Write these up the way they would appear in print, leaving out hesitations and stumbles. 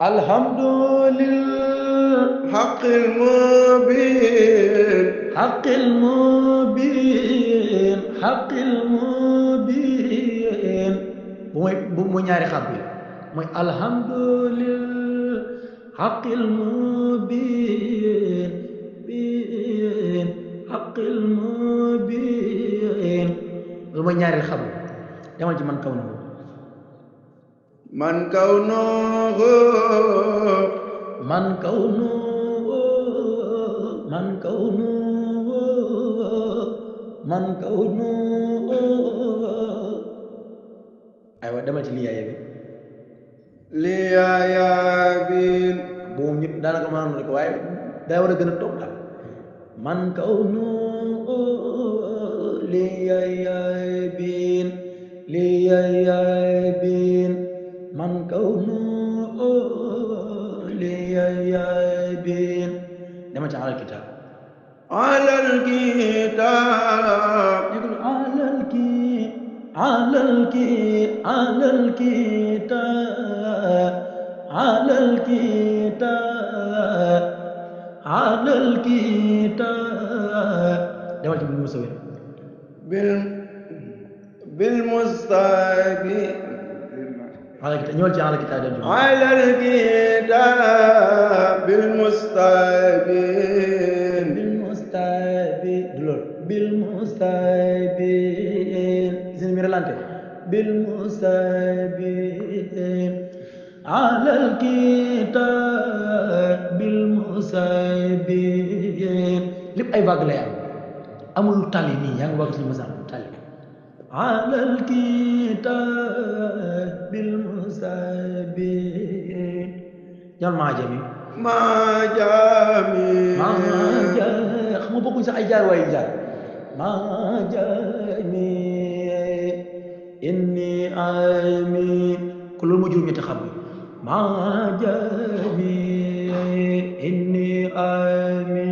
الحمد للحق المبين حق المبين حق المبين bu ñaari xab bi mooy الحمد للحق المبين bin حق المبين loolu mooy ñaari xab bi demal ci man kaw na من كونه من كونه من كونه من كونه aywa demal ci liyaaya bi liyaaya bi boobu ñëpp daanaka maanaam rek waaye daa war a gën a toog daal man كونه liyaaya bi liyaaya bi من كونه ليبين لما على الكتاب على الكتاب يقول على الكتاب على الكتاب على الكتاب لما بالمسوي بالمستبين على الكتاب ñëwal ci على الكتاب على الكتاب بالمستبين بالمستبين إذن ميرلانتي بالمستبين على الكتاب بالمستبين lépp ay vague lay am amul tali nii yaa ngi wax ci masal tali على الكتاب بالمستبين ñoom maa jami xam nga bokkuñ sax ay jaar waaye jaar maa jami inni ami ko loolu moo juróom ñetti xam bi maa jami inni ami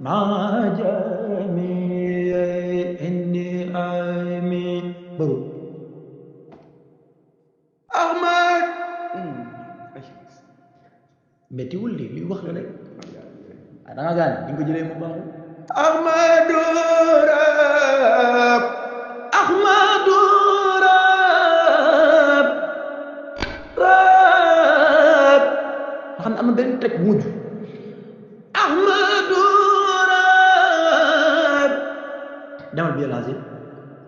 maa jami inni ami bëru Ahmad méttiwul li li wax la rek da nga gaan di nga ko jëlee mu baax Ahmadu Rab Ahmadu Rab Rab xam ne am na benn teg mujj Ahmadu Rab demal bi yàlla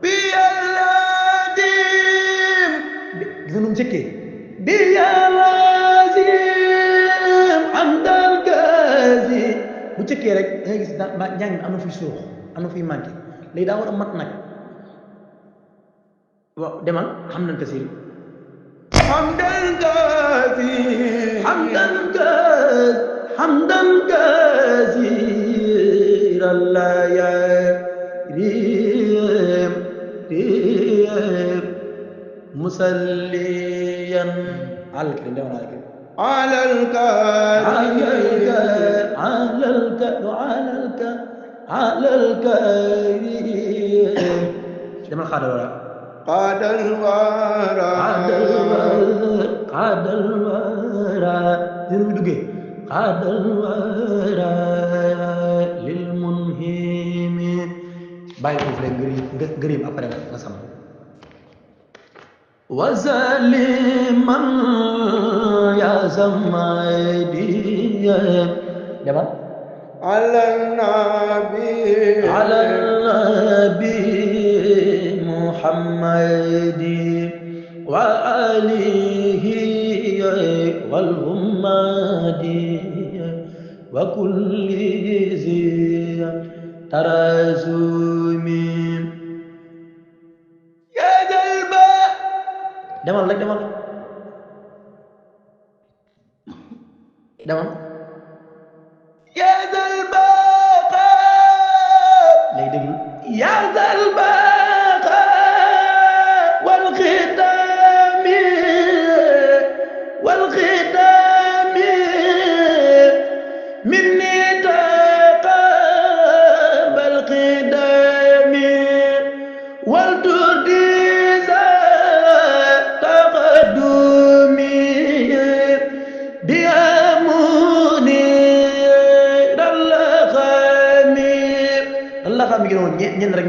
bi yàlla dim gis nga nu mu njëkkee bi yàlla andal gazi bu cëkkee rek da ngay gis njàng mi am na fuy suux am na fuy manqué léegi daa war a mat nag waaw demal xam nañ kasir hamdan gazi hamdan gazi hamdan gazi Allah ya riem riem musalliyan alkrim demal alkrim على الكريم على الكريم لما قاد الورى قاد الورى قاد الورى ديرو دوغي قاد الورى للمنهيم باي فوف لي غريم après nga sam وظالما يا زمايدي جمال على النبي محمد وآله والأمة وكل ذي ترازم demal rek demal ya zal baqa léegi déglu ya zal baqa wal khitami minni taqabbal qidami wal turdi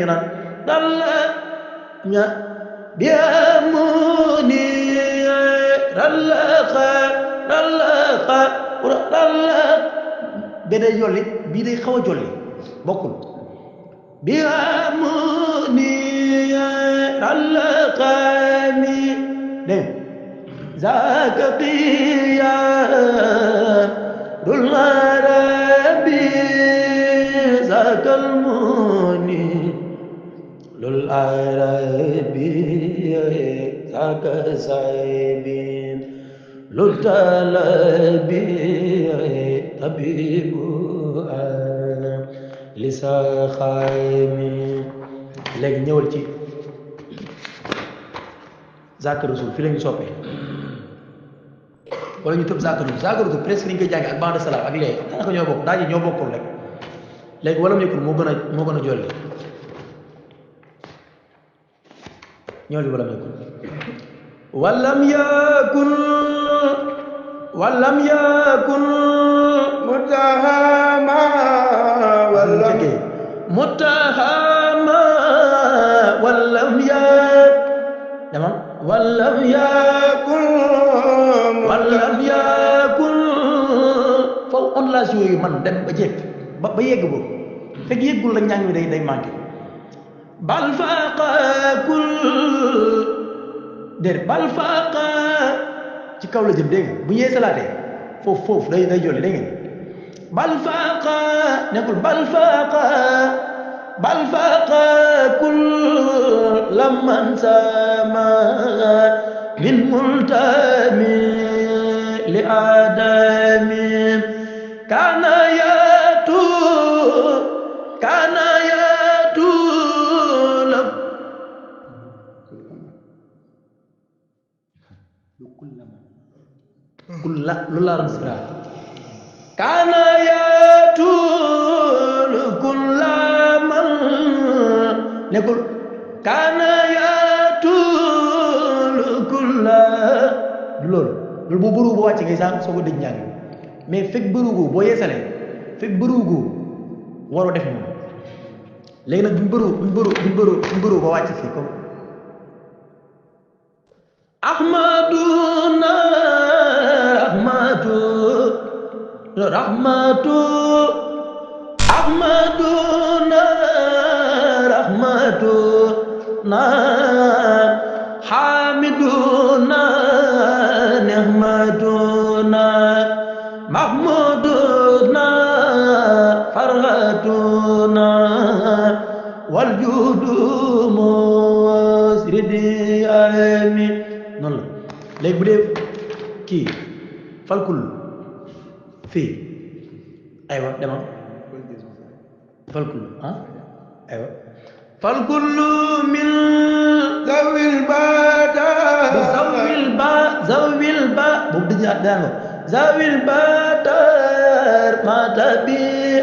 naan dalla ña biamuni rallaqa bee day jolli bii day xaw a jolli bokkul biamuni rallaqani dégg zaaka qiyadul arabi zaakal muni lul arabi zaaka saybin lul talabi tabibu lisa xaymi léegi ñëwal ci zaaka rasul fi la ñu soppee wala ñu tëb zaaka rasul presque ni ñu koy jànge ak bande salaam ak léegi daanaka ñoo bokk daal ñoo bokkul rek léegi wala mu nekkul moo gën a jolli ñoo li wala mu nekkul walam yakun mutahama walam yakun foofu onlage yooyu man dem ba jekk ba yegg boobu fekk yeggul la njàng mi day manqué bal faqa bal faqa ci kaw la jëm dégg nga bu ñëwee salaatee foofu day jolli dégg nga bal faqa nekkul bal faqa kul lamman sama min multami li adami kana yatu lu la rasra kana yatul kullaman nekkul kana yatul kulla du loolu bu bëru bu wàcc ngay sànq soo ko dëj ñàng mais fekk bërugu boo yeesalee fekk bërugu waroo def moom léegi nag buñ bëru ba wàcc fii comme ahmaduna rahmatuna hamiduna nihmatuna mahmuduna farhatuna waljudu musridi ami noonu la léegi bu dee kii falkul fii aywa demal falkul aywa falkul min zawil ba boobu dañu daan zawil badar mata bi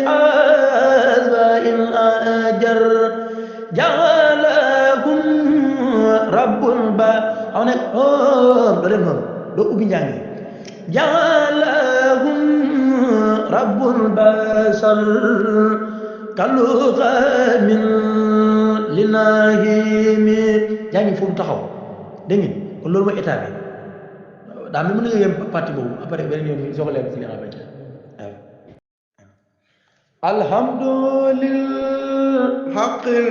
azwa in ajar ja'alahum rabbul ba xaw ne doo dem noonu doo ubbi njàng ja'alahum rabbul basar kaluqa min linahimi jàngi foofu taxaw dégg ngeen kon loolu mooy état bi daa mel mën nga yem partie boobu après beneen yoon soo ko leen si li nga xamante ne alhamdulillah haqqil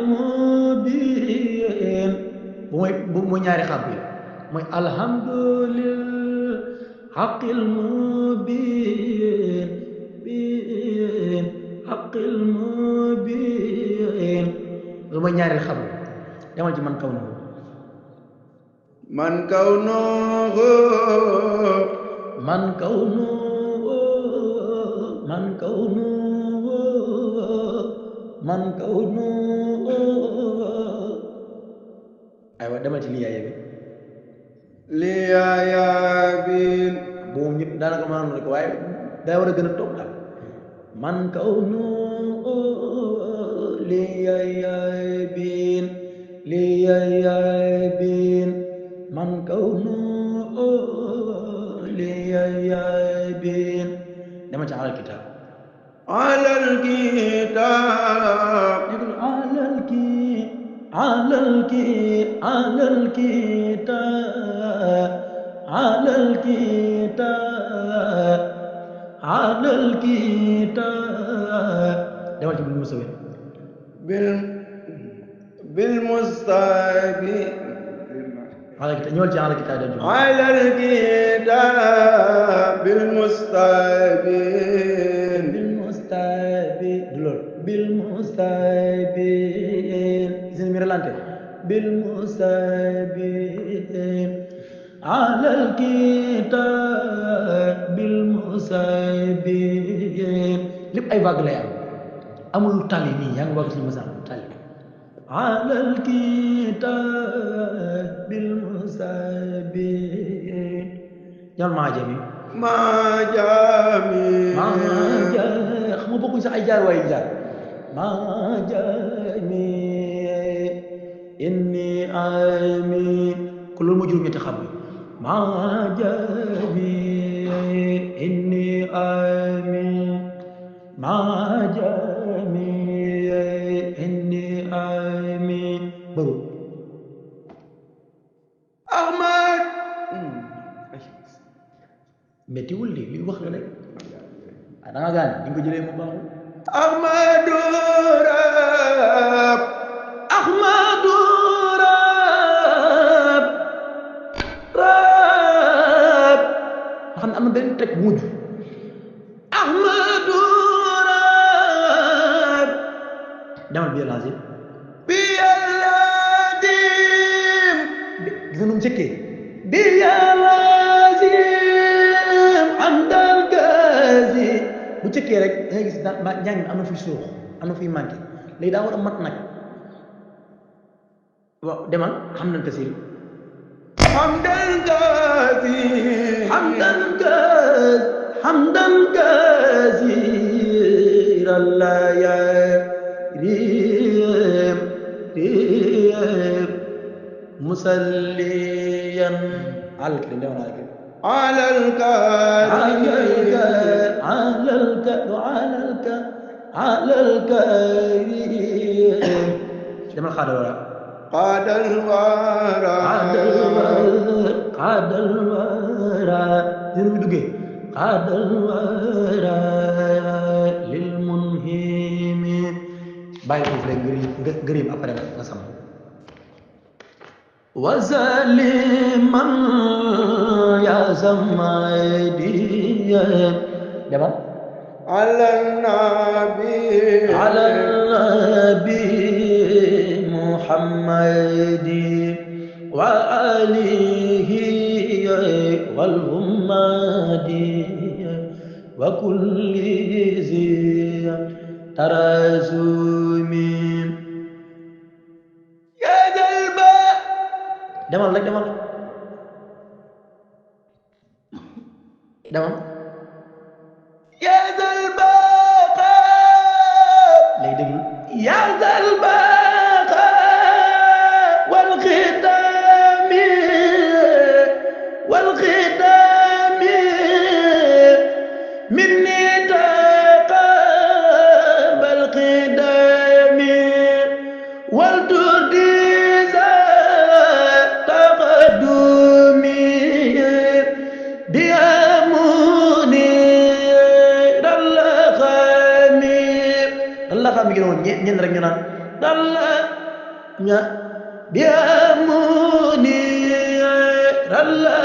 mubin bu mooy ñaari xàbb yi mooy alhamdulillah haqqil mubin haqqil mubin loolu mooy ñaareel xam demal ci man kaw na aywa demal ci liyaaya bi boobu ñëpp daanaka maanaam rek waaye daa war a gën a toog daal man kaw nu liyaaya bin man kaw nu liyaaya bin dama ci alal kitab alal kitab alal kitab alal kitab alal kitab demal ci bil musawir bil mustabi alal kitab ñëwal ci alal kitab dem alal kitab bil mustabi bil mustabi gis mi relante bil mustabi alal kitab bil mustabi lépp ay vague lay am amul tali nii yaa ngi wax suñu masal tali alal kitab bil mustabi ñoon maajami xam nga bokkuñ sax ay jaar waaye jaar maajami inni ami ko loolu moo juróom ñetti xam maajami inni ami maajami inni ami bëru Ahmad méttiwul de li wax la rek da nga gaañ di nga ko jëlee mu baaxul Ahmadu Rab Ahmadu Rab Rab nga xam ne am na benn teg mujj Ahmadu Rab demal bi lazim bi lazim gis nga nu mu njëkkee bi lazim andal gazi bu njëkkee rek da ngay gis njàng mi am na fiy suux am na fiy manqué léegi daa war a mat nag waaw demal xam nañ ko si hamdan gazi hamdan gazi ralla ya riyam musalliyan alkrim demal alkrim على الكريم demal xaadal wara xaadal wara dina mi duggee xaadal wara lil munhimi bàyyi foofu rek ngërim après nga sama wazaliman ya Samadi demal على النبي محمد وآله والأمة وكل ذي ترازم يا جلبا demal rek demal يا ذا البقاء léegi déglu يا ذا البقاء والختام مني تقبل قدام والترديز تقدمي xam mi ngi noonu ñenn rek ñu naan dalla ña biamuni dalla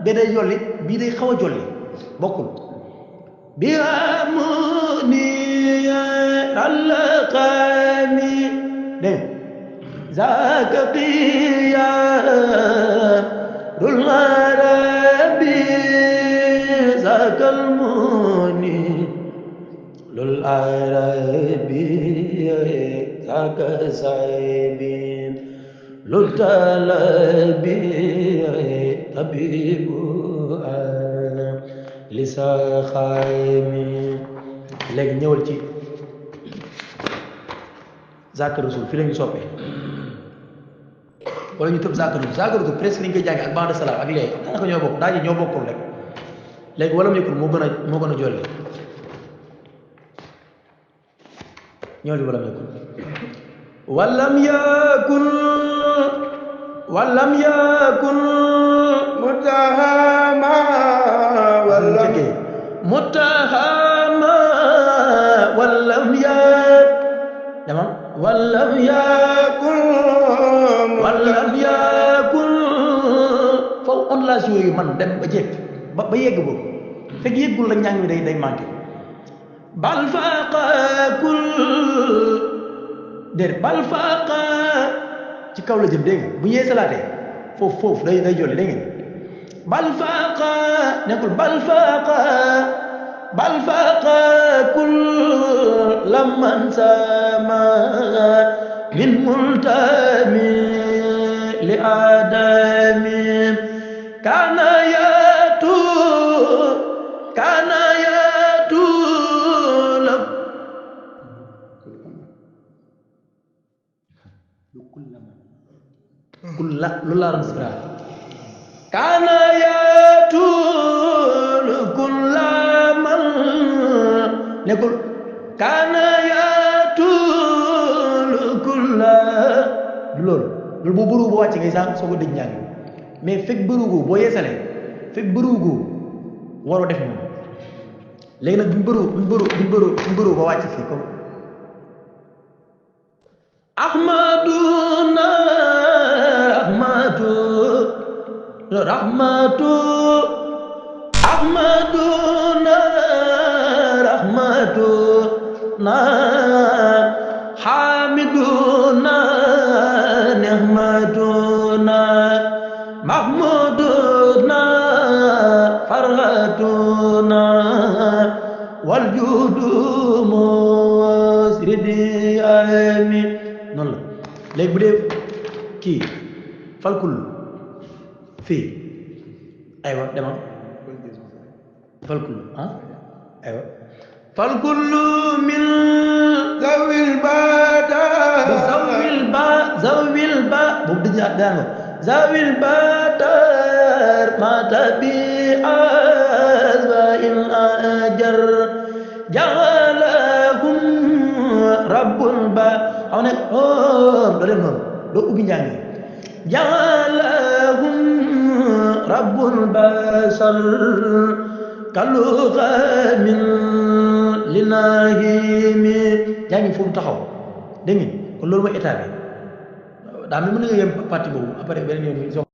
be day jolli bii day xaw a jolli bokkul biamuni dalla xami dégg zaka qiya dul marabi zaka almuni lul arabi zaka saibin lul talabi tabibu lisa xaymi léegi ñëwal ci zaka rasul fi lañu soppee wala ñu tëb zakaratu presque ni ñu koy jàngee ak ba'da salaam ak léegi daanaka ñoo bokk daa ji ñoo bokkul rek léegi wala mu yëkkul moo gën a jolli ñoo di wala mu yëkkul walam yakun mutahama walam yakun foofu ondulation yi man dem ba jekk ba yegg boobu fekk yeggul la njàng mi day manqué bal faqa ci kaw la jëm dégg nga bu ñu yeesalaatee foofu day jolli dégg ngeen bal faqa nekkul bal faqa kulla man sama min multami li adami kana yatu la kulla lu la rasra kana yatu kulla man nekkul kana yatu kulla du loolu boo bërugu boo wàcce ngay soo ko dëj njàng mais fekk bërugu boo yeesalee fekk bërugu waroo def moom léegi nag buñ bëru ba wàcc fii comme ahmaduna rahmatuna hamiduna nihmatuna mahmuduna farhatuna waljudu musridi ami noonu la léegi bu dee kii falkul fii aywa demal falkul aywa falkul min zawil ba boobu dëgg daanaka zawil badar mata bi azwa in ajar jagalahum rabbul ba xaw ne doo dem noonu doo ubbi njàng jagalahum rabbul basar kaluqa min linahimi yaa ngi foofu taxaw dégg ngeen kon loolu mooy état bi daa mel mën nga yem partie boobu après beneen yoon